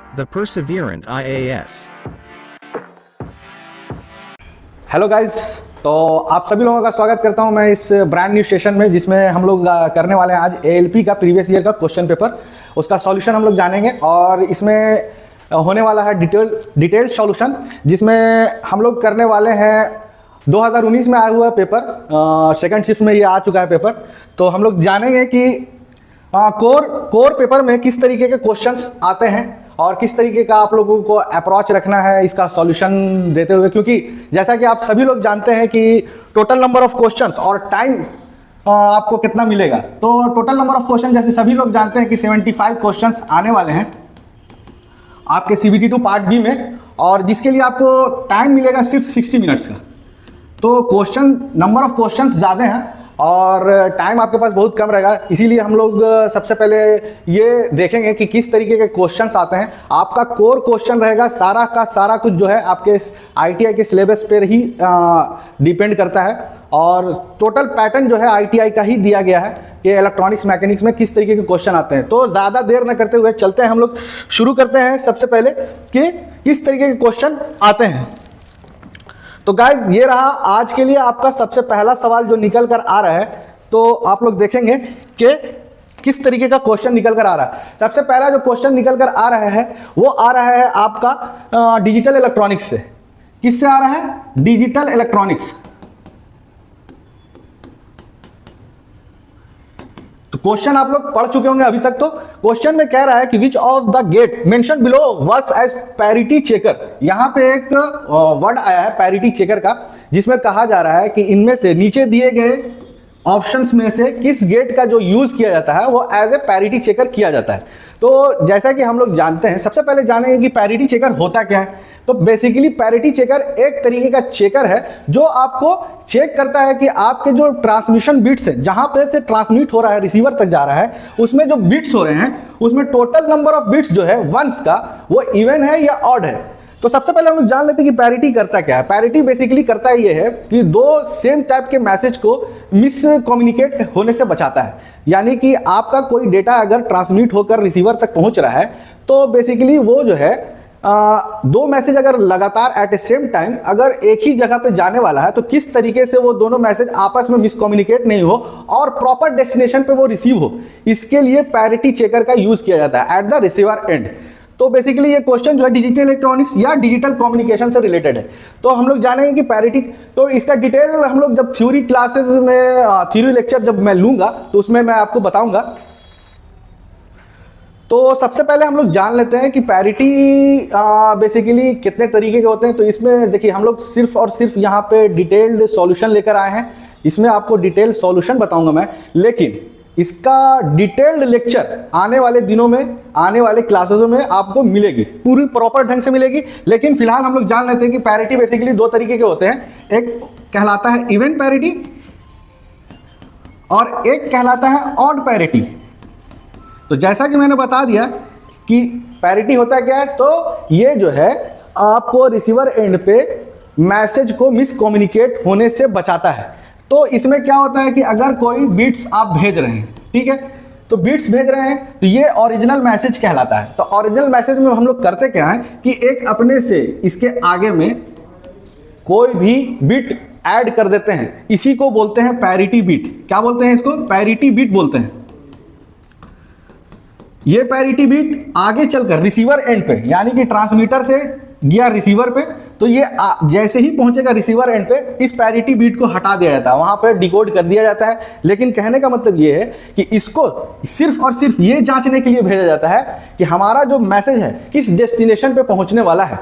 The Perseverant IAS. Hello guys, तो आप सभी लोगों का स्वागत करता हूं मैं इस ब्रांड न्यू सेशन में, जिसमें हम लोग करने वाले हैं आज एएलपी का प्रीवियस ईयर का क्वेश्चन पेपर। उसका सॉल्यूशन हम लोग जानेंगे और इसमें होने वाला है डिटेल्ड सॉल्यूशन, जिसमें हम लोग करने वाले हैं 2019 में आया हुआ पेपर, सेकंड शिफ्ट में ये आ चुका है पेपर। तो हम लोग जानेंगे कि कोर पेपर में किस तरीके के क्वेश्चंस आते हैं और किस तरीके का आप लोगों को अप्रोच रखना है इसका सॉल्यूशन देते हुए, क्योंकि जैसा कि आप सभी लोग जानते हैं कि टोटल नंबर ऑफ क्वेश्चंस और टाइम आपको कितना मिलेगा। तो टोटल नंबर ऑफ क्वेश्चन जैसे सभी लोग जानते हैं कि 75 क्वेश्चंस आने वाले हैं आपके CBT 2 पार्ट बी में, और जिसके लिए आपको टाइम मिलेगा सिर्फ 60 मिनट्स का। तो नंबर ऑफ क्वेश्चंस ज़्यादा हैं और टाइम आपके पास बहुत कम रहेगा, इसीलिए हम लोग सबसे पहले ये देखेंगे कि किस तरीके के क्वेश्चंस आते हैं। आपका कोर क्वेश्चन रहेगा, सारा का सारा कुछ जो है आपके ITI के सिलेबस पर ही डिपेंड करता है, और टोटल पैटर्न जो है ITI का ही दिया गया है कि इलेक्ट्रॉनिक्स मैकेनिक्स में किस तरीके के क्वेश्चन आते हैं। तो ज़्यादा देर न करते हुए चलते हैं, हम लोग शुरू करते हैं सबसे पहले कि किस तरीके के क्वेश्चन आते हैं। तो गाइज, ये रहा आज के लिए आपका सबसे पहला सवाल जो निकल कर आ रहा है। तो आप लोग देखेंगे कि किस तरीके का क्वेश्चन निकल कर आ रहा है। सबसे पहला जो क्वेश्चन निकल कर आ रहा है वो आ रहा है आपका डिजिटल इलेक्ट्रॉनिक्स से। किससे आ रहा है? Digital electronics. तो क्वेश्चन आप लोग पढ़ चुके होंगे अभी तक। तो क्वेश्चन में कह रहा है कि which of the gate mention below works as parity checker. यहां पे एक वर्ड आया है पैरिटी चेकर का, जिसमें कहा जा रहा है कि इनमें से नीचे दिए गए ऑप्शंस में से किस गेट का जो यूज किया जाता है वो एज ए पैरिटी चेकर किया जाता है। तो जैसा कि हम लोग जानते हैं, सबसे पहले जानेंगे कि पैरिटी चेकर होता क्या है। तो बेसिकली पैरिटी चेकर एक तरीके का चेकर है जो आपको चेक करता है कि आपके जो ट्रांसमिशन बिट्स हैं, जहां पे से ट्रांसमिट हो रहा है, रिसीवर तक जा रहा है, उसमें जो बिट्स हो रहे हैं उसमें टोटल नंबर ऑफ बिट्स जो है वंस का वो इवन है या ऑड है। तो सबसे पहले हम लोग जान लेते हैं कि पैरिटी करता क्या है। पैरिटी बेसिकली करता ये है कि दो सेम टाइप के मैसेज को मिस कम्युनिकेट होने से बचाता है। यानी कि आपका कोई डेटा अगर ट्रांसमिट होकर रिसीवर तक पहुंच रहा है तो बेसिकली वो जो है दो मैसेज अगर लगातार एट ए सेम टाइम अगर एक ही जगह पे जाने वाला है तो किस तरीके से वो दोनों मैसेज आपस में मिसकम्युनिकेट नहीं हो और प्रॉपर डेस्टिनेशन पे वो रिसीव हो, इसके लिए पैरिटी चेकर का यूज किया जाता है एट द रिसीवर एंड। तो बेसिकली ये क्वेश्चन जो है डिजिटल इलेक्ट्रॉनिक्स या डिजिटल कम्युनिकेशन से रिलेटेड है। तो हम लोग जानेंगे कि पैरिटी, तो इसका डिटेल हम लोग जब थ्योरी क्लासेस में थ्योरी लेक्चर जब मैं लूंगा तो उसमें मैं आपको बताऊंगा। तो सबसे पहले हम लोग जान लेते हैं कि पैरिटी बेसिकली कितने तरीके के होते हैं। तो इसमें देखिए हम लोग सिर्फ और सिर्फ यहाँ पे डिटेल्ड सॉल्यूशन लेकर आए हैं। इसमें आपको डिटेल्ड सॉल्यूशन बताऊंगा मैं, लेकिन इसका डिटेल्ड लेक्चर आने वाले दिनों में, आने वाले क्लासेस में आपको मिलेगी, पूरी प्रॉपर ढंग से मिलेगी। लेकिन फिलहाल हम लोग जान लेते हैं कि पैरिटी बेसिकली दो तरीके के होते हैं। एक कहलाता है इवन पैरिटी और एक कहलाता है ऑड पैरिटी। तो जैसा कि मैंने बता दिया कि पैरिटी होता क्या है, तो ये जो है आपको रिसीवर एंड पे मैसेज को मिसकम्युनिकेट होने से बचाता है। तो इसमें क्या होता है कि अगर कोई बिट्स आप भेज रहे हैं, ठीक है, तो बिट्स भेज रहे हैं तो ये ओरिजिनल मैसेज कहलाता है। तो ओरिजिनल मैसेज में हम लोग करते क्या है कि एक अपने से इसके आगे में कोई भी बिट ऐड कर देते हैं, इसी को बोलते हैं पैरिटी बिट। क्या बोलते हैं इसको? पैरिटी बिट बोलते हैं। ये पैरिटी बिट आगे चलकर रिसीवर एंड पे, यानी कि ट्रांसमीटर से गया रिसीवर पे, तो ये जैसे ही पहुंचेगा रिसीवर एंड पे इस पैरिटी बिट को हटा दिया जाता है, वहां पर डिकोड कर दिया जाता है। लेकिन कहने का मतलब ये है कि इसको सिर्फ और सिर्फ ये जांचने के लिए भेजा जाता है कि हमारा जो मैसेज है किस डेस्टिनेशन पे पहुंचने वाला है।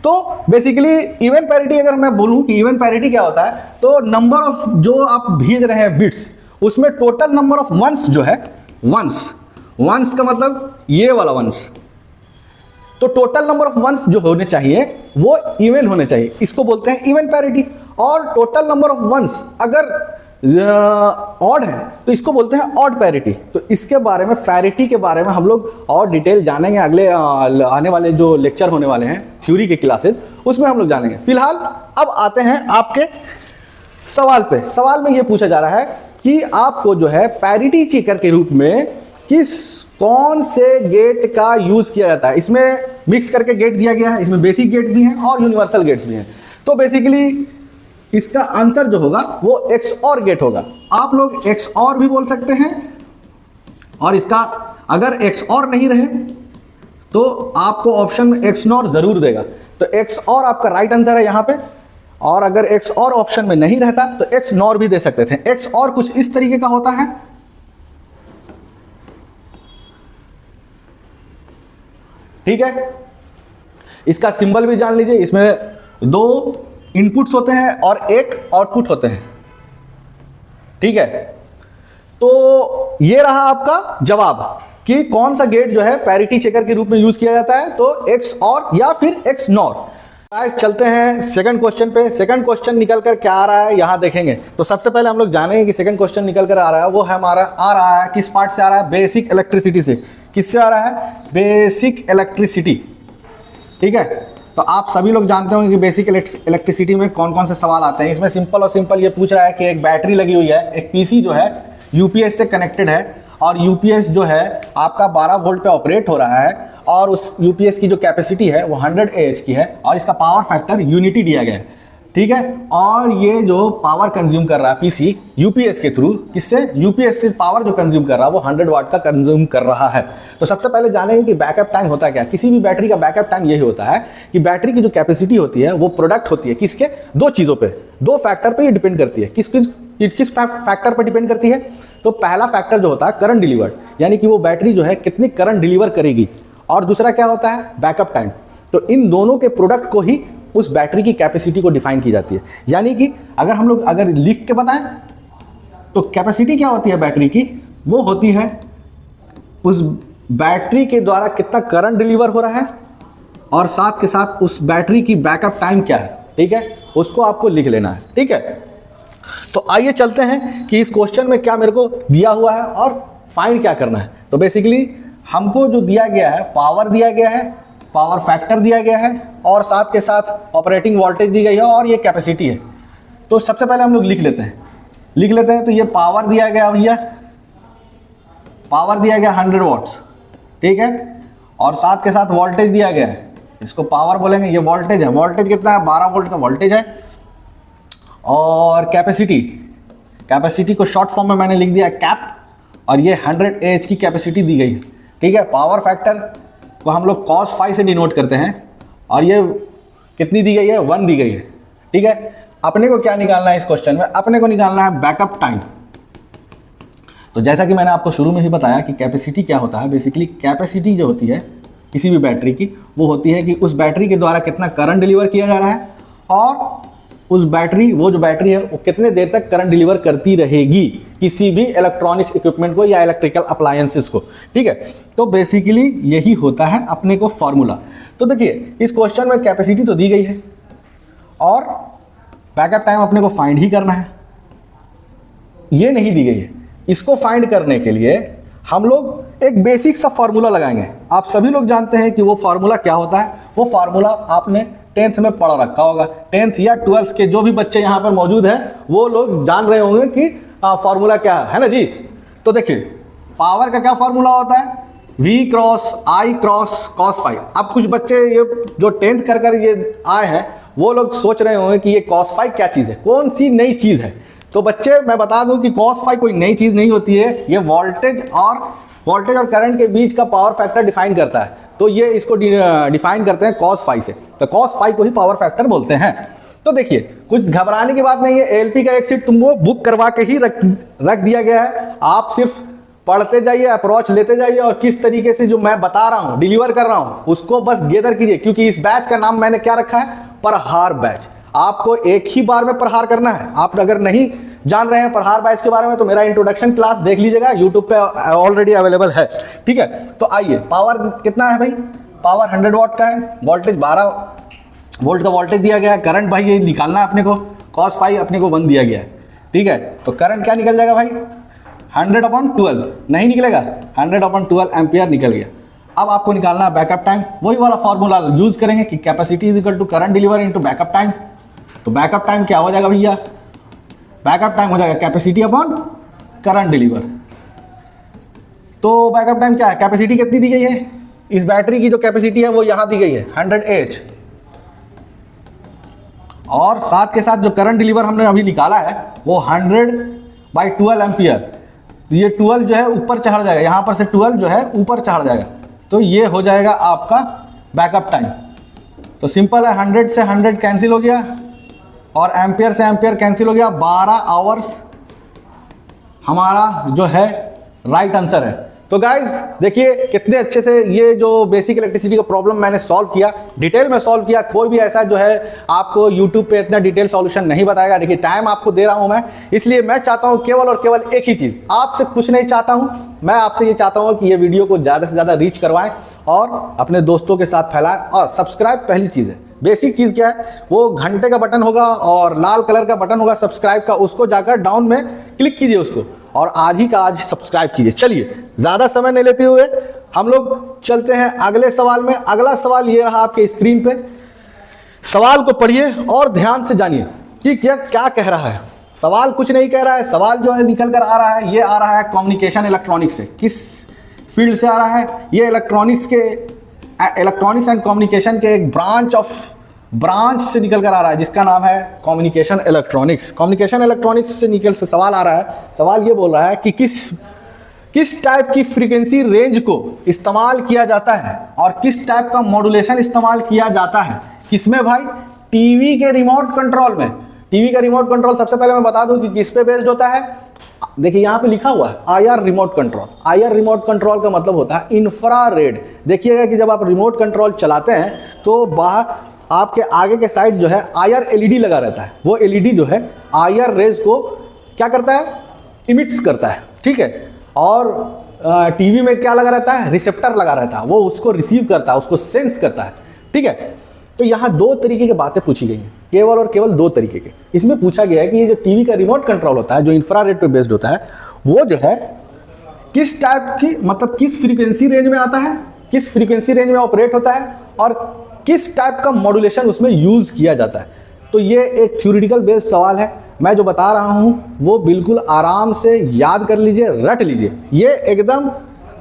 तो बेसिकली इवन पैरिटी, अगर मैं बोलूं कि इवन पैरिटी क्या होता है, तो नंबर ऑफ जो आप भेज रहे हैं बिट्स, उसमें टोटल नंबर ऑफ वंस जो है, वंस का मतलब ये वाला वंस, तो टोटल नंबर ऑफ वंस जो होने चाहिए वो इवन होने चाहिए, इसको बोलते हैं इवन पैरिटी। और टोटल नंबर ऑफ वंस अगर ऑड है तो इसको बोलते हैं ऑड पैरिटी। तो इसके बारे में, पैरिटी के बारे में हम लोग और डिटेल जानेंगे अगले आने वाले जो लेक्चर होने वाले हैं थ्योरी के क्लासेस, उसमें हम लोग जानेंगे। फिलहाल अब आते हैं आपके सवाल पे। सवाल में ये पूछा जा रहा है कि आपको जो है पैरिटी चेकर के रूप में कौन से गेट का यूज किया जाता है। इसमें मिक्स करके गेट दिया गया है, इसमें बेसिक गेट्स भी हैं और यूनिवर्सल गेट्स भी हैं। तो बेसिकली इसका आंसर जो होगा वो XOR गेट होगा। आप लोग XOR भी बोल सकते हैं, और इसका अगर XOR नहीं रहे तो आपको ऑप्शन में XNOR जरूर देगा। तो XOR आपका राइट आंसर है यहां पे, और अगर XOR ऑप्शन में नहीं रहता तो XNOR भी दे सकते थे। XOR कुछ इस तरीके का होता है, ठीक है। इसका सिंबल भी जान लीजिए, इसमें 2 इनपुट्स होते हैं और 1 आउटपुट होते हैं, ठीक है। तो ये रहा आपका जवाब कि कौन सा गेट जो है पैरिटी चेकर के रूप में यूज किया जाता है, तो XOR या फिर XNOR। गाइस चलते हैं सेकंड क्वेश्चन पे। सेकंड क्वेश्चन निकल कर क्या आ रहा है यहां देखेंगे। तो सबसे पहले हम लोग जानेंगे कि सेकंड क्वेश्चन निकल कर आ रहा है वो है हमारा आ रहा है किस पार्ट से आ रहा है, बेसिक इलेक्ट्रिसिटी से। किससे आ रहा है, बेसिक इलेक्ट्रिसिटी, ठीक है। तो आप सभी लोग जानते होंगे कि बेसिक इलेक्ट्रिसिटी में कौन कौन से सवाल आते हैं। इसमें सिंपल और सिंपल ये पूछ रहा है कि एक बैटरी लगी हुई है, एक पीसी जो है यूपीएस से कनेक्टेड है, और यूपीएस जो है आपका 12 वोल्ट पे ऑपरेट हो रहा है, और उस यूपीएस की जो कैपेसिटी है वो 100 AH की है, और इसका पावर फैक्टर यूनिटी दिया गया है, ठीक है। और ये जो पावर कंज्यूम कर रहा है पीसी यूपीएस के थ्रू, किससे, यूपीएस से पावर जो कंज्यूम कर रहा है वो 100 वाट का कंज्यूम कर रहा है। तो सबसे पहले जानेंगे कि बैकअप टाइम होता है क्या। किसी भी बैटरी का बैकअप टाइम यही होता है कि बैटरी की जो कैपेसिटी होती है वो प्रोडक्ट होती है किसके, 2 चीज़ों पे, 2 फैक्टर पे ये डिपेंड करती है। किस फैक्टर पर डिपेंड करती है, तो पहला फैक्टर जो होता है करंट डिलीवर्ड, यानी कि वो बैटरी जो है कितनी करंट डिलीवर करेगी, और दूसरा क्या होता है, बैकअप टाइम। तो इन दोनों के प्रोडक्ट को ही उस बैटरी की कैपेसिटी को डिफाइन की जाती है। यानी कि अगर हम लोग अगर लिख के बताएं तो कैपेसिटी क्या होती है बैटरी की, वो होती है उस बैटरी के द्वारा कितना करंट डिलीवर हो रहा है, और साथ के साथ उस बैटरी की बैकअप टाइम क्या है, ठीक है, उसको आपको लिख लेना है, ठीक है। तो आइए चलते हैं कि इस क्वेश्चन में क्या मेरे को दिया हुआ है और फाइंड क्या करना है। तो बेसिकली हमको जो दिया गया है, पावर दिया गया है, पावर फैक्टर दिया गया है, और साथ के साथ ऑपरेटिंग वोल्टेज दी गई है, और ये कैपेसिटी है। तो सबसे पहले हम लोग लिख लेते हैं। तो ये पावर दिया गया भैया, पावर दिया गया 100 वॉट्स, ठीक है, और साथ के साथ वोल्टेज दिया गया है, इसको पावर बोलेंगे। ये वोल्टेज है, वोल्टेज कितना है, 12 वोल्ट का वोल्टेज है। और कैपेसिटी को शॉर्ट फॉर्म में मैंने लिख दिया कैप, और ये 100 AH की कैपेसिटी दी गई है, ठीक है। पावर फैक्टर को हम लोग cos phi से डिनोट करते हैं, और ये कितनी दी गई है, 1 दी गई है, ठीक है। अपने को क्या निकालना है इस क्वेश्चन में, अपने को निकालना है बैकअप टाइम। तो जैसा कि मैंने आपको शुरू में ही बताया कि कैपेसिटी क्या होता है, बेसिकली कैपेसिटी जो होती है किसी भी बैटरी की, वो होती है कि उस बैटरी के द्वारा कितना करंट डिलीवर किया जा रहा है, और उस बैटरी, वो जो बैटरी है वो कितने देर तक करंट डिलीवर करती रहेगी किसी भी इलेक्ट्रॉनिक्स इक्विपमेंट को या इलेक्ट्रिकल अप्लायंसेस को, ठीक है। तो बेसिकली यही होता है अपने को फॉर्मूला। तो देखिए इस क्वेश्चन में कैपेसिटी तो दी गई है, और बैकअप टाइम अपने को फाइंड ही करना है, ये नहीं दी गई है। इसको फाइंड करने के लिए हम लोग एक बेसिक सा फॉर्मूला लगाएंगे। आप सभी लोग जानते हैं कि वो फॉर्मूला क्या होता है। वो फॉर्मूला आपने 10th में पढ़ रखा होगा। 10th या 12th के जो भी बच्चे यहाँ पर मौजूद हैं वो लोग जान रहे होंगे कि फॉर्मूला क्या है ना जी। तो देखिए पावर का क्या फॉर्मूला होता है, V cross I cross cos phi। अब कुछ बच्चे ये जो 10th कर ये आए हैं वो लोग सोच रहे होंगे कि ये cos phi क्या चीज़ है, कौन सी नई चीज़ है। तो बच्चे मैं बता दूं कि cos phi कोई नई चीज़ नहीं होती है, ये वोल्टेज और करंट के बीच का पावर फैक्टर डिफाइन करता है। तो ये इसको डिफाइन करते हैं cos phi से, तो cos phi को ही पावर फैक्टर बोलते हैं। तो देखिए कुछ घबराने की बात नहीं है, एएलपी का एक सीट तुमको बुक करवा के ही रख दिया गया है। आप सिर्फ पढ़ते जाइए, अप्रोच लेते जाइए, और किस तरीके से जो मैं बता रहा हूँ डिलीवर कर रहा हूँ उसको बस गेदर कीजिए। क्योंकि इस बैच का नाम मैंने क्या रखा है, प्रहार बैच। आपको एक ही बार में प्रहार करना है। आप अगर नहीं जान रहे हैं प्रहार बैच के बारे में तो मेरा इंट्रोडक्शन क्लास देख लीजिएगा, यूट्यूब पे ऑलरेडी अवेलेबल है, ठीक है। तो आइए, पावर कितना है भाई, पावर 100 वाट का है, वोल्टेज 12 वोल्ट का वोल्टेज दिया गया है, करंट भाई ये निकालना है अपने को, cos phi अपने को 1 दिया गया है, ठीक है। तो करंट क्या निकल जाएगा भाई, 100/12 नहीं निकलेगा, 100/12 एम्पियर निकल गया। अब आपको निकालना है बैकअप टाइम। वही वाला फॉर्मूला यूज करेंगे कि capacity is equal to current deliver into backup time. तो बैकअप टाइम क्या हो जाएगा भैया, बैकअप टाइम हो जाएगा कैपेसिटी अपॉन करंट डिलीवर। तो बैकअप टाइम क्या है, कैपेसिटी कितनी दी गई है इस बैटरी की जो कैपेसिटी है वो यहाँ दी गई है 100 Ah, और साथ के साथ जो करंट डिलीवर हमने अभी निकाला है वो 100/12 एम्पियर। तो ये 12 जो है ऊपर चढ़ जाएगा, यहाँ पर से 12 जो है ऊपर चढ़ जाएगा, तो ये हो जाएगा आपका बैकअप टाइम। तो सिंपल है, 100 से 100 कैंसिल हो गया और एम्पियर से एम्पियर कैंसिल हो गया। 12 आवर्स हमारा जो है राइट आंसर है। तो गाइज देखिए कितने अच्छे से ये जो बेसिक इलेक्ट्रिसिटी का प्रॉब्लम मैंने सॉल्व किया, डिटेल में सॉल्व किया। कोई भी ऐसा जो है आपको यूट्यूब पे इतना डिटेल सॉल्यूशन नहीं बताएगा। देखिए टाइम आपको दे रहा हूं मैं, इसलिए मैं चाहता हूं केवल और केवल एक ही चीज़, आपसे कुछ नहीं चाहता हूं, मैं आपसे ये चाहता हूं कि ये वीडियो को ज़्यादा से ज़्यादा रीच करवाएं और अपने दोस्तों के साथ फैलाएं। और सब्सक्राइब पहली चीज़ है, बेसिक चीज़ क्या है, वो घंटे का बटन होगा और लाल कलर का बटन होगा सब्सक्राइब का, उसको जाकर डाउन में क्लिक कीजिए उसको और आज ही का आज सब्सक्राइब कीजिए। चलिए ज़्यादा समय नहीं लेते हुए हम लोग चलते हैं अगले सवाल में। अगला सवाल ये रहा आपके स्क्रीन पे, सवाल को पढ़िए और ध्यान से जानिए कि क्या क्या कह रहा है। सवाल कुछ नहीं कह रहा है, सवाल जो है निकल कर आ रहा है, ये आ रहा है कम्युनिकेशन इलेक्ट्रॉनिक्स से। किस फील्ड से आ रहा है? ये इलेक्ट्रॉनिक्स एंड कम्युनिकेशन के एक ब्रांच से निकल कर आ रहा है जिसका नाम है कम्युनिकेशन इलेक्ट्रॉनिक्स। कम्युनिकेशन इलेक्ट्रॉनिक्स से निकल से सवाल आ रहा है। सवाल ये बोल रहा है कि किस टाइप की फ्रीक्वेंसी रेंज को इस्तेमाल किया जाता है और किस टाइप का मॉड्यूलेशन इस्तेमाल किया जाता है। किसमें भाई? टीवी के रिमोट कंट्रोल में। टीवी का रिमोट कंट्रोल सबसे पहले मैं बता दूं कि किस पे बेस्ड होता है। देखिए यहाँ पे लिखा हुआ है IR remote control. IR remote control का मतलब होता है इंफ्रारेड। देखिएगा कि जब आप रिमोट कंट्रोल चलाते हैं तो बाहर आपके आगे के साइड जो है IR LED लगा रहता है। वो LED जो है IR रेज को क्या करता है? इमिट्स करता है, ठीक है। और टीवी में क्या लगा रहता है? रिसेप्टर लगा रहता है, वो उसको रिसीव करता है, उसको सेंस करता है, ठीक है। तो यहाँ दो तरीके की बातें पूछी गई हैं, केवल और केवल दो तरीके के। इसमें पूछा गया है कि ये जो टीवी का रिमोट कंट्रोल होता है जो इंफ्रारेड पे बेस्ड होता है, वो जो है किस टाइप की, मतलब किस फ्रीक्वेंसी रेंज में आता है, किस फ्रीक्वेंसी रेंज में ऑपरेट होता है और किस टाइप का मॉड्यूलेशन उसमें यूज किया जाता है। तो ये एक थ्योरेटिकल बेस्ड सवाल है। मैं जो बता रहा हूँ वो बिल्कुल आराम से याद कर लीजिए, रट लीजिए। ये एकदम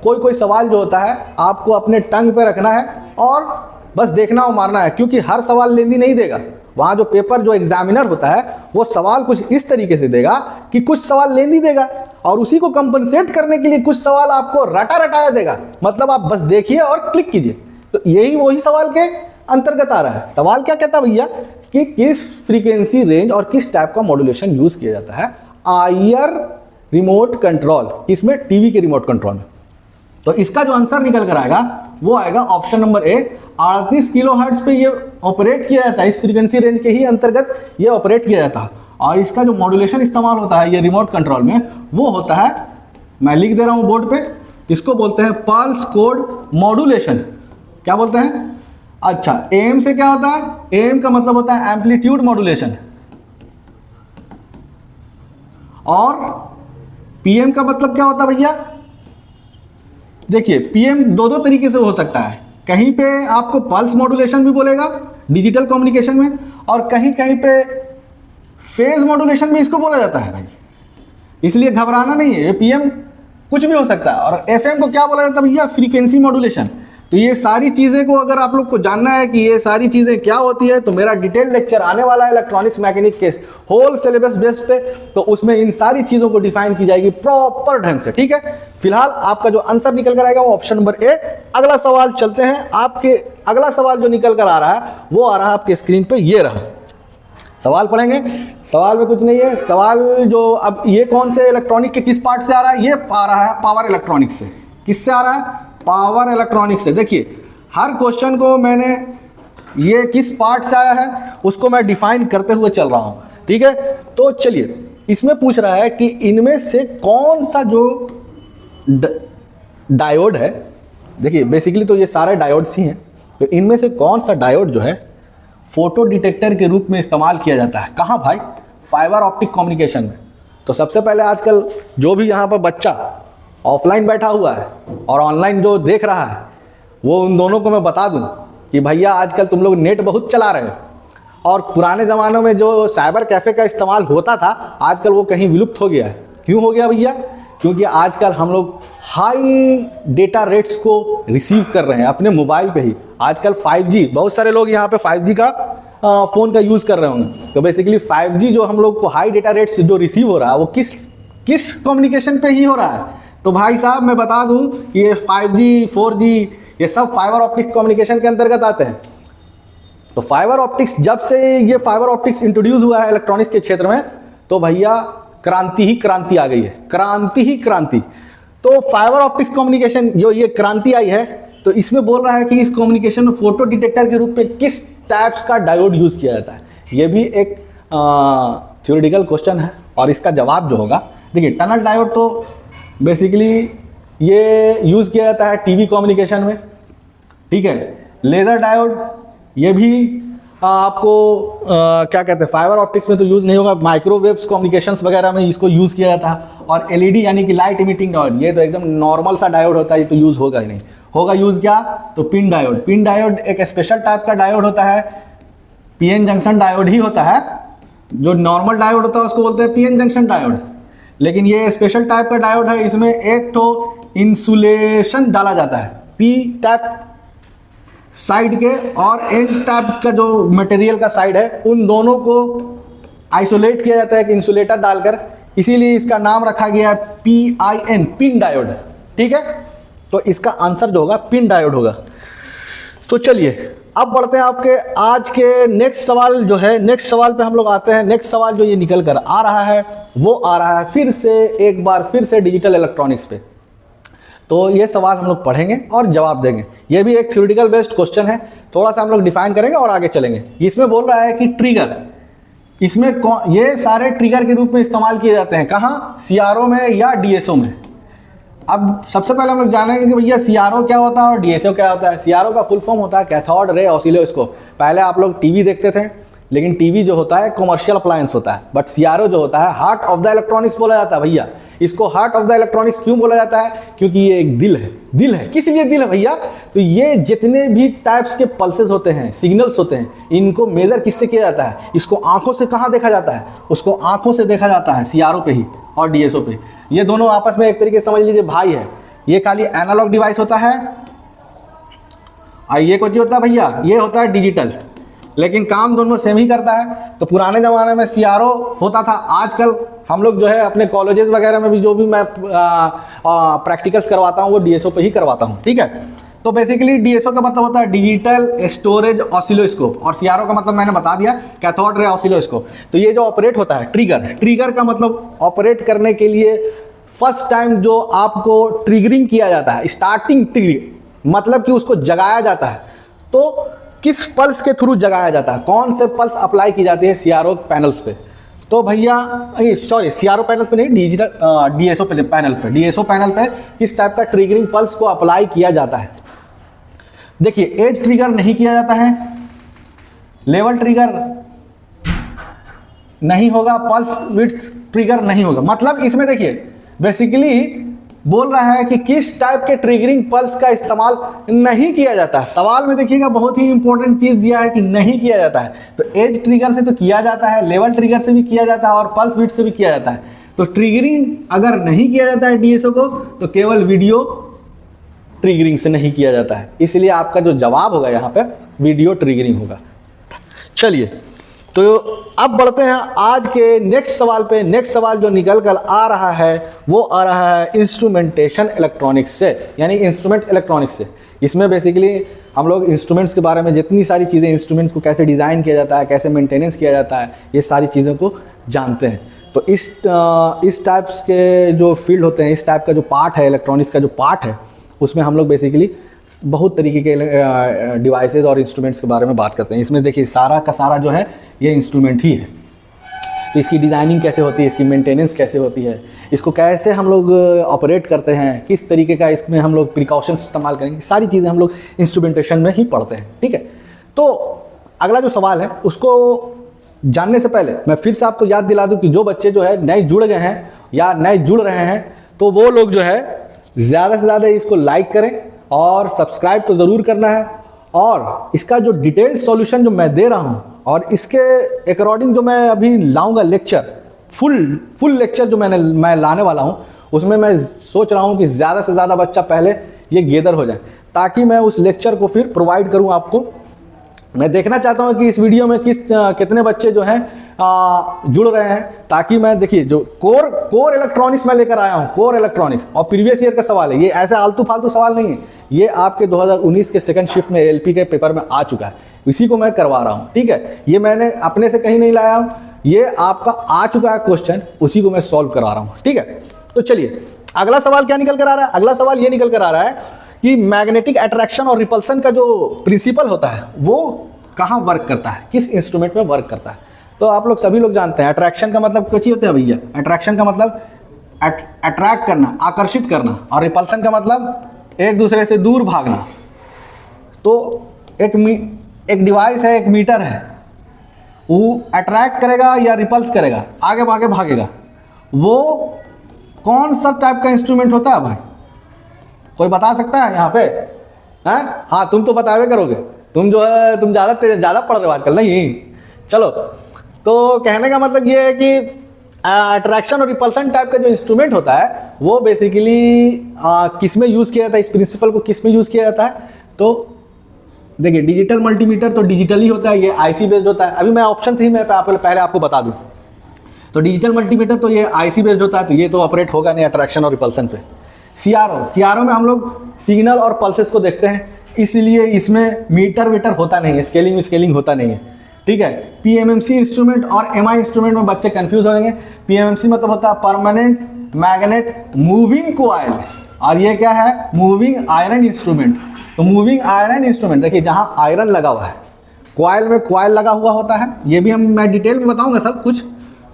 कोई सवाल जो होता है आपको अपने टंग पे रखना है और बस देखना और मारना है, क्योंकि हर सवाल लेंदी नहीं देगा। वहाँ जो पेपर जो एग्जामिनर होता है वो सवाल कुछ इस तरीके से देगा कि कुछ सवाल लेंदी देगा और उसी को कंपनसेट करने के लिए कुछ सवाल आपको रटाया देगा। मतलब आप बस देखिए और क्लिक कीजिए। तो यही वही सवाल के अंतर्गत आ रहा है। सवाल क्या कहता है भैया कि किस फ्रीक्वेंसी रेंज और किस टाइप का मॉड्यूलेशन यूज किया जाता है IR रिमोट कंट्रोल, इसमें टीवी के रिमोट कंट्रोल में। तो इसका जो आंसर निकल कर आएगा वो आएगा ऑप्शन नंबर ए। 38 किलोहर्ट्ज पे ये ऑपरेट किया जाता है, इस फ्रीक्वेंसी रेंज के ही अंतर्गत ये ऑपरेट किया जाता है। और इसका जो मॉड्यूलेशन इस्तेमाल होता है ये रिमोट कंट्रोल में, वो होता है, मैं लिख दे रहा हूँ बोर्ड पे, इसको बोलते हैं पल्स कोड मॉड्यूलेशन। क्या बोलते हैं? अच्छा, AM से क्या होता है? AM का मतलब होता है एम्पलीट्यूड मॉड्यूलेशन और PM का मतलब क्या होता है भैया? देखिए PM दो तरीके से हो सकता है। कहीं पे आपको पल्स मॉड्यूलेशन भी बोलेगा डिजिटल कम्युनिकेशन में, और कहीं पे फेज मॉड्यूलेशन में इसको बोला जाता है भाई। इसलिए घबराना नहीं है, ये PM कुछ भी हो सकता है। और FM को क्या बोला जाता है भैया? Frequency modulation. तो ये सारी चीज़ें को अगर आप लोग को जानना है कि ये सारी चीज़ें क्या होती है, तो मेरा डिटेल लेक्चर आने वाला है इलेक्ट्रॉनिक्स मैकेनिक के होल सिलेबस बेस पे। तो उसमें इन सारी चीज़ों को डिफाइन की जाएगी प्रॉपर ढंग से, ठीक है। फिलहाल आपका जो आंसर निकल कर आएगा वो ऑप्शन नंबर ए। अगला सवाल चलते हैं। आपके अगला सवाल जो निकल कर आ रहा है वो आ रहा है आपके स्क्रीन पर, ये रहा। सवाल पढ़ेंगे। सवाल में कुछ नहीं है। सवाल जो अब ये कौन से इलेक्ट्रॉनिक के किस पार्ट से आ रहा है? ये आ रहा है पावर इलेक्ट्रॉनिक्स से। किससे आ रहा है? पावर इलेक्ट्रॉनिक्स से। देखिए हर क्वेश्चन को मैंने ये किस पार्ट से आया है उसको मैं डिफाइन करते हुए चल रहा हूँ, ठीक है। तो चलिए, इसमें पूछ रहा है कि इनमें से कौन सा जो डायोड है, देखिए बेसिकली तो ये सारे डायोड्स ही हैं, तो इनमें से कौन सा डायोड जो है फोटो डिटेक्टर के रूप में इस्तेमाल किया जाता है। कहाँ भाई? फाइबर ऑप्टिक कम्युनिकेशन में। तो सबसे पहले आजकल जो भी यहाँ पर बच्चा ऑफलाइन बैठा हुआ है और ऑनलाइन जो देख रहा है, वो उन दोनों को मैं बता दूं कि भैया आजकल तुम लोग नेट बहुत चला रहे हो और पुराने ज़मानों में जो साइबर कैफ़े का इस्तेमाल होता था आजकल वो कहीं विलुप्त हो गया है। क्यों हो गया भैया? क्योंकि आजकल हम लोग हाई डेटा रेट्स को रिसीव कर रहे हैं अपने मोबाइल पे ही। आजकल 5G, बहुत सारे लोग यहाँ पे 5G का फ़ोन का यूज़ कर रहे होंगे। तो बेसिकली 5G जो हम लोग को हाई डेटा रेट्स जो रिसीव हो रहा है वो किस कम्युनिकेशन पे ही हो रहा है। तो भाई साहब मैं बता दूं कि ये 5G 4G ये सब फाइबर ऑप्टिक्स कम्युनिकेशन के अंतर्गत आते हैं। तो फाइबर ऑप्टिक्स, जब से ये फाइबर ऑप्टिक्स इंट्रोड्यूस हुआ है इलेक्ट्रॉनिक्स के क्षेत्र में, तो भैया क्रांति ही क्रांति आ गई है, क्रांति ही क्रांति। तो फाइबर ऑप्टिक्स कम्युनिकेशन जो ये क्रांति आई है, तो इसमें बोल रहा है कि इस कम्युनिकेशन में फोटो डिटेक्टर के रूप में किस टाइप्स का डायोड यूज़ किया जाता है। ये भी एक थ्योरेटिकल क्वेश्चन है और इसका जवाब जो होगा, देखिए टनल डायोड तो बेसिकली ये यूज़ किया जाता है टीवी कम्युनिकेशन में, ठीक है। लेज़र डायोड ये भी आपको क्या कहते हैं, फाइबर ऑप्टिक्स में तो यूज़ नहीं होगा, माइक्रोवेव्स कम्युनिकेशंस वगैरह में इसको यूज़ किया जाता है। और एलईडी यानी कि लाइट इमिटिंग डायोड, ये तो एकदम नॉर्मल सा डायोड होता है, ये तो यूज़ होगा ही नहीं। होगा यूज़ क्या, तो पिन डायोड। पिन डायोड एक स्पेशल टाइप का डायोड होता है, पीएन जंक्शन डायोड ही होता है। जो नॉर्मल डायोड होता है उसको बोलते हैं पीएन जंक्शन डायोड, लेकिन ये स्पेशल टाइप का डायोड है। इसमें एक तो इंसुलेशन डाला जाता है, पी टाइप साइड के और एन टाइप का जो मटेरियल का साइड है, उन दोनों को आइसोलेट किया जाता है एक इंसुलेटर डालकर, इसीलिए इसका नाम रखा गया है PIN, पिन डायोड, ठीक है। तो इसका आंसर जो होगा पिन डायोड होगा। तो चलिए अब बढ़ते हैं आपके आज के नेक्स्ट सवाल जो है, नेक्स्ट सवाल पे हम लोग आते हैं। नेक्स्ट सवाल जो ये निकल कर आ रहा है वो आ रहा है फिर से एक बार फिर से डिजिटल इलेक्ट्रॉनिक्स पे। तो ये सवाल हम लोग पढ़ेंगे और जवाब देंगे। ये भी एक थ्योरेटिकल बेस्ड क्वेश्चन है, थोड़ा सा हम लोग डिफाइन करेंगे और आगे चलेंगे। इसमें बोल रहा है कि ट्रिगर, इसमें ये सारे ट्रिगर के रूप में इस्तेमाल किए जाते हैं, कहाँ, सीआरओ में या डीएसओ में। अब सबसे पहले हम लोग जानेंगे कि भैया सीआरओ क्या होता है और डीएसओ क्या होता है। सीआरओ का फुल फॉर्म होता है कैथोड रे ऑसिलोस्कोप। पहले आप लोग टीवी देखते थे, लेकिन टीवी जो होता है कमर्शियल अप्लायंस होता है, बट सीआरओ जो होता है हार्ट ऑफ द इलेक्ट्रॉनिक्स बोला जाता है। भैया इसको हार्ट ऑफ द इलेक्ट्रॉनिक्स क्यों बोला जाता है, क्योंकि ये एक दिल है। दिल है, किस लिए दिल है भैया, तो ये जितने भी टाइप्स के पल्सेस होते हैं, सिग्नल्स होते हैं, इनको मेजर किससे किया जाता है, इसको आंखों से कहाँ देखा जाता है, उसको आंखों से देखा जाता है सीआरओ पे ही और डीएसओ पे। ये दोनों आपस में एक तरीके से समझ लीजिए भाई है। ये खाली एनालॉग डिवाइस होता है और ये कुछ होता है भैया, ये होता है डिजिटल, लेकिन काम दोनों सेम ही करता है। तो पुराने ज़माने में सीआरओ होता था, आजकल हम लोग जो है अपने कॉलेजेस वगैरह में भी जो भी मैं प्रैक्टिकल्स करवाता हूँ वो डीएसओ पे ही करवाता हूँ, ठीक है। तो बेसिकली डीएसओ का मतलब होता है डिजिटल स्टोरेज ऑसिलोस्कोप, और सीआरओ का मतलब मैंने बता दिया कैथोड रे ऑसिलोस्कोप। तो ये जो ऑपरेट होता है ट्रिगर, ट्रिगर का मतलब ऑपरेट करने के लिए फर्स्ट टाइम जो आपको ट्रिगरिंग किया जाता है, स्टार्टिंग ट्रिगरिंग मतलब कि उसको जगाया जाता है। तो किस पल्स के थ्रू जगाया जाता है, कौन से पल्स अप्लाई की जाती है सीआरओ पैनल्स पे। तो भैया सॉरी सीआरओ पैनल्स पे नहीं, डिजिटल डीएसओ पैनल पे, डीएसओ पैनल पे किस टाइप का ट्रिगरिंग पल्स को अप्लाई किया जाता है। देखिए एज ट्रिगर नहीं किया जाता है, लेवल ट्रिगर नहीं होगा, पल्स विड्थ ट्रिगर नहीं होगा। मतलब इसमें देखिए बेसिकली बोल रहा है कि किस टाइप के ट्रिगरिंग पल्स का इस्तेमाल नहीं किया जाता है। सवाल में देखिएगा बहुत ही इंपॉर्टेंट चीज दिया है कि नहीं किया जाता है। तो एज ट्रिगर से तो किया जाता है, लेवल ट्रिगर से भी किया जाता है और पल्स विड्थ से भी किया जाता है। तो ट्रिगरिंग अगर नहीं किया जाता है डीएसओ को, तो केवल वीडियो ट्रिगरिंग से नहीं किया जाता है, इसलिए आपका जो जवाब होगा यहाँ पे वीडियो ट्रिगरिंग होगा। चलिए तो अब बढ़ते हैं आज के नेक्स्ट सवाल पे। नेक्स्ट सवाल जो निकल कर आ रहा है वो आ रहा है इंस्ट्रूमेंटेशन इलेक्ट्रॉनिक्स से, यानी इंस्ट्रूमेंट इलेक्ट्रॉनिक्स से। इसमें बेसिकली हम लोग इंस्ट्रूमेंट्स के बारे में जितनी सारी चीज़ें, इंस्ट्रूमेंट्स को कैसे डिज़ाइन किया जाता है, कैसे मेंटेनेंस किया जाता है, ये सारी चीज़ों को जानते हैं। तो इस टाइप्स के जो फील्ड होते हैं, इस टाइप का जो पार्ट है, इलेक्ट्रॉनिक्स का जो पार्ट है, उसमें हम लोग बेसिकली बहुत तरीके के डिवाइसेस और इंस्ट्रूमेंट्स के बारे में बात करते हैं। इसमें देखिए सारा का सारा जो है ये इंस्ट्रूमेंट ही है। तो इसकी डिज़ाइनिंग कैसे होती है, इसकी मेंटेनेंस कैसे होती है, इसको कैसे हम लोग ऑपरेट करते हैं, किस तरीके का इसमें हम लोग प्रिकॉशंस इस्तेमाल करेंगे, सारी चीज़ें हम लोग इंस्ट्रूमेंटेशन में ही पढ़ते हैं, ठीक है। तो अगला जो सवाल है उसको जानने से पहले मैं फिर से आपको याद दिला दूं कि जो बच्चे जो है नए जुड़ गए हैं या नए जुड़ रहे हैं, तो वो लोग जो है ज़्यादा से ज़्यादा इसको लाइक करें और सब्सक्राइब तो ज़रूर करना है। और इसका जो डिटेल्ड सॉल्यूशन जो मैं दे रहा हूँ और इसके अकॉर्डिंग जो मैं अभी लाऊंगा लेक्चर, फुल लेक्चर जो मैं लाने वाला हूँ, उसमें मैं सोच रहा हूँ कि ज़्यादा से ज़्यादा बच्चा पहले ये गैदर हो जाए, ताकि मैं उस लेक्चर को फिर प्रोवाइड करूँ आपको। मैं देखना चाहता हूँ कि इस वीडियो में कितने बच्चे जो हैं जुड़ रहे हैं, ताकि मैं देखिए जो कोर इलेक्ट्रॉनिक्स मैं लेकर आया हूँ, कोर इलेक्ट्रॉनिक्स, और प्रीवियस ईयर का सवाल है, ये ऐसे आलतू फालतू सवाल नहीं है, ये आपके 2019 के सेकंड शिफ्ट में एलपी के पेपर में आ चुका है, इसी को मैं करवा रहा हूँ। ठीक है, ये मैंने अपने से कहीं नहीं लाया हूँ, ये आपका आ चुका है क्वेश्चन, उसी को मैं सॉल्व करा रहा हूँ। ठीक है, तो चलिए अगला सवाल क्या निकल कर आ रहा है। अगला सवाल ये निकल कर आ रहा है कि मैग्नेटिक अट्रैक्शन और रिपल्सन का जो प्रिंसिपल होता है वो कहाँ वर्क करता है, किस इंस्ट्रूमेंट में वर्क करता है। तो आप लोग सभी लोग जानते हैं अट्रैक्शन का मतलब कुछ ही होता है भैया। अट्रैक्शन का मतलब अट्रैक्ट करना, आकर्षित करना, और रिपल्सन का मतलब एक दूसरे से दूर भागना। तो एक डिवाइस है, एक मीटर है, वो अट्रैक्ट करेगा या रिपल्स करेगा, आगे आगे भागेगा, वो कौन सा टाइप का इंस्ट्रूमेंट होता है भाई? कोई बता सकता है यहाँ पे? हैं? हाँ, तुम तो बतावे करोगे, तुम जो है तुम ज़्यादा पढ़ रहे हो आजकल। नहीं, चलो, तो कहने का मतलब ये है कि अट्रैक्शन और रिपल्सन टाइप का जो इंस्ट्रूमेंट होता है वो बेसिकली किस में यूज़ किया जाता है, इस प्रिंसिपल को किस में यूज़ किया जाता है? तो देखिए, डिजिटल मल्टीमीटर तो डिजिटली होता है, ये आईसी बेस्ड होता है। अभी मैं ऑप्शन से ही मैं पहले आपको बता दूँ, तो डिजिटल मल्टीमीटर तो ये आईसी बेस्ड होता है, तो ये तो ऑपरेट होगा नहीं अट्रैक्शन और रिपल्सन पे। सीआरओ में हम लोग सिग्नल और पल्सेस को देखते हैं, इसलिए इसमें मीटर वीटर होता नहीं है, स्केलिंग होता नहीं है। ठीक है, पीएमएमसी इंस्ट्रूमेंट और एमआई इंस्ट्रूमेंट में बच्चे कंफ्यूज हो जाएंगे। पीएमएमसी मतलब होता है परमानेंट मैग्नेट मूविंग कॉइल, और ये क्या है? Moving iron instrument. तो मूविंग आयरन इंस्ट्रूमेंट, देखिए जहाँ आयरन लगा हुआ है, कॉइल में कॉइल लगा हुआ होता है, ये भी मैं डिटेल में बताऊंगा सब कुछ।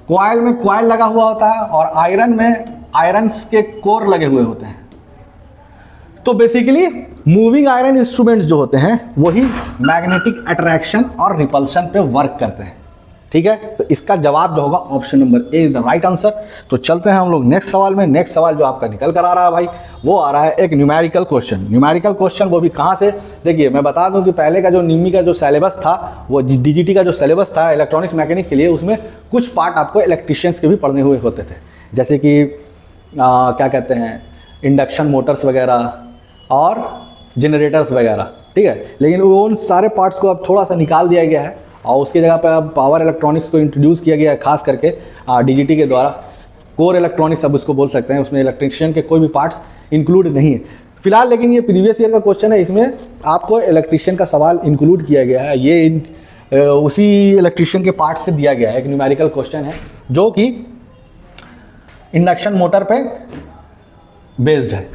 कॉइल में कॉइल लगा हुआ होता है और आयरन में आयरन्स के कोर लगे हुए होते हैं। तो बेसिकली मूविंग आयरन इंस्ट्रूमेंट्स जो होते हैं वही मैग्नेटिक अट्रैक्शन और रिपल्शन पे वर्क करते हैं। ठीक है, तो इसका जवाब जो होगा option number A is the right answer. तो चलते हैं हम लोग नेक्स्ट सवाल में। नेक्स्ट सवाल जो आपका निकल कर आ रहा है भाई, वो आ रहा है एक न्यूमेरिकल क्वेश्चन। वो भी कहाँ से? देखिए, मैं बता दूं कि पहले का जो निम्मी का जो सिलेबस था, वो डीजीटी का जो सिलेबस था इलेक्ट्रॉनिक्स मैकेनिक के लिए, उसमें कुछ पार्ट आपको इलेक्ट्रिशियंस के भी पढ़ने हुए होते थे, जैसे कि क्या कहते हैं, इंडक्शन मोटर्स वगैरह और जनरेटर्स वगैरह। ठीक है, लेकिन उन सारे पार्ट्स को अब थोड़ा सा निकाल दिया गया है और उसकी जगह पे अब पावर इलेक्ट्रॉनिक्स को इंट्रोड्यूस किया गया है, खास करके डीजीटी के द्वारा। कोर इलेक्ट्रॉनिक्स अब उसको बोल सकते हैं, उसमें इलेक्ट्रिशियन के कोई भी पार्ट्स इंक्लूड नहीं है फिलहाल। लेकिन ये प्रीवियस ईयर का क्वेश्चन है, इसमें आपको इलेक्ट्रिशियन का सवाल इंक्लूड किया गया है। ये उसी इलेक्ट्रिशियन के पार्ट से दिया गया है, एक न्यूमेरिकल क्वेश्चन है जो कि इंडक्शन मोटर पे बेस्ड है।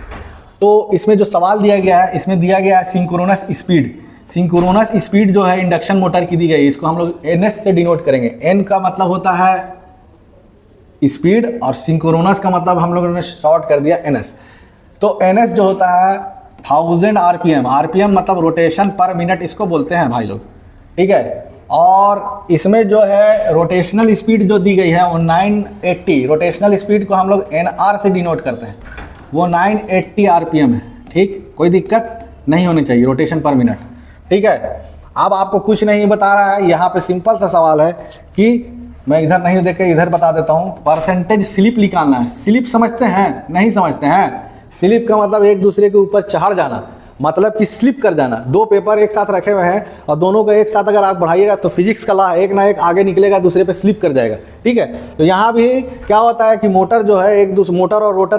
तो इसमें जो सवाल दिया गया है, इसमें दिया गया है सिंक्रोनस स्पीड। सिंक्रोनस स्पीड जो है इंडक्शन मोटर की दी गई है, इसको हम लोग एनएस से डिनोट करेंगे। एन का मतलब होता है स्पीड और सिंक्रोनस का मतलब हम लोगों ने शॉर्ट कर दिया एनएस। तो एनएस जो होता है 1000 आरपीएम। आरपीएम मतलब रोटेशन पर मिनट इसको बोलते हैं भाई लोग। ठीक है, और इसमें जो है रोटेशनल स्पीड जो दी गई है वो 980। रोटेशनल स्पीड को हम लोग एनआर से डिनोट करते हैं, वो 980 आरपीएम है। ठीक, कोई दिक्कत नहीं होनी चाहिए, रोटेशन पर मिनट। ठीक है, अब आपको कुछ नहीं बता रहा है, यहाँ पे सिंपल सा सवाल है कि मैं इधर नहीं देख के इधर बता देता हूँ। परसेंटेज स्लिप निकालना है। स्लिप समझते हैं? नहीं समझते हैं? स्लिप का मतलब एक दूसरे के ऊपर चढ़ जाना, मतलब कि स्लिप कर जाना। दो पेपर एक साथ रखे हुए हैं और दोनों को एक साथ अगर आप बढ़ाइएगा तो फिजिक्स का लॉ एक ना एक आगे निकलेगा, दूसरे पे स्लिप कर जाएगा। ठीक है, तो यहाँ भी क्या होता है कि मोटर जो है एक दूसरे मोटर और रोटर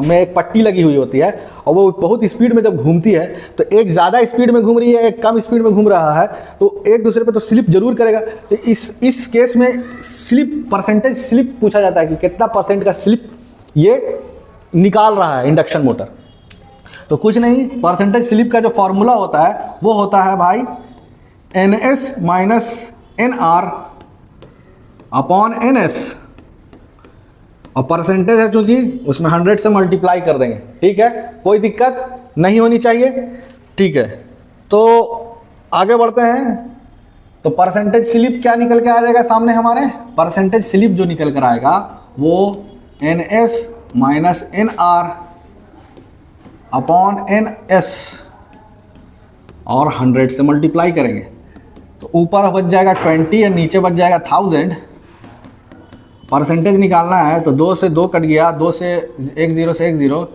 में एक पट्टी लगी हुई होती है और वो बहुत स्पीड में जब घूमती है तो एक ज़्यादा स्पीड में घूम रही है, एक कम स्पीड में घूम रहा है, तो एक दूसरे पे तो स्लिप जरूर करेगा। तो इस केस में स्लिप, परसेंटेज स्लिप पूछा जाता है कि कितना परसेंट का स्लिप ये निकाल रहा है इंडक्शन मोटर। तो कुछ नहीं, परसेंटेज स्लिप का जो फॉर्मूला होता है वो होता है भाई NS minus NR upon NS, और परसेंटेज है चूंकि उसमें 100 से मल्टीप्लाई कर देंगे। ठीक है, कोई दिक्कत नहीं होनी चाहिए। ठीक है, तो आगे बढ़ते हैं। तो परसेंटेज स्लिप क्या निकल के आ जाएगा सामने हमारे? परसेंटेज स्लिप जो निकल कर आएगा वो NS minus NR upon NS और 100 से मल्टीप्लाई करेंगे तो ऊपर बच जाएगा 20 और नीचे बच जाएगा 1000 परसेंटेज निकालना है तो 2 से 2 कट गया, 2 से 1 0 से 1 0,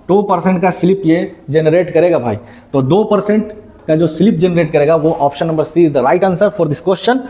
2% का स्लिप ये जनरेट करेगा भाई। तो 2% का जो स्लिप जनरेट करेगा वो option number C is the right answer for this question.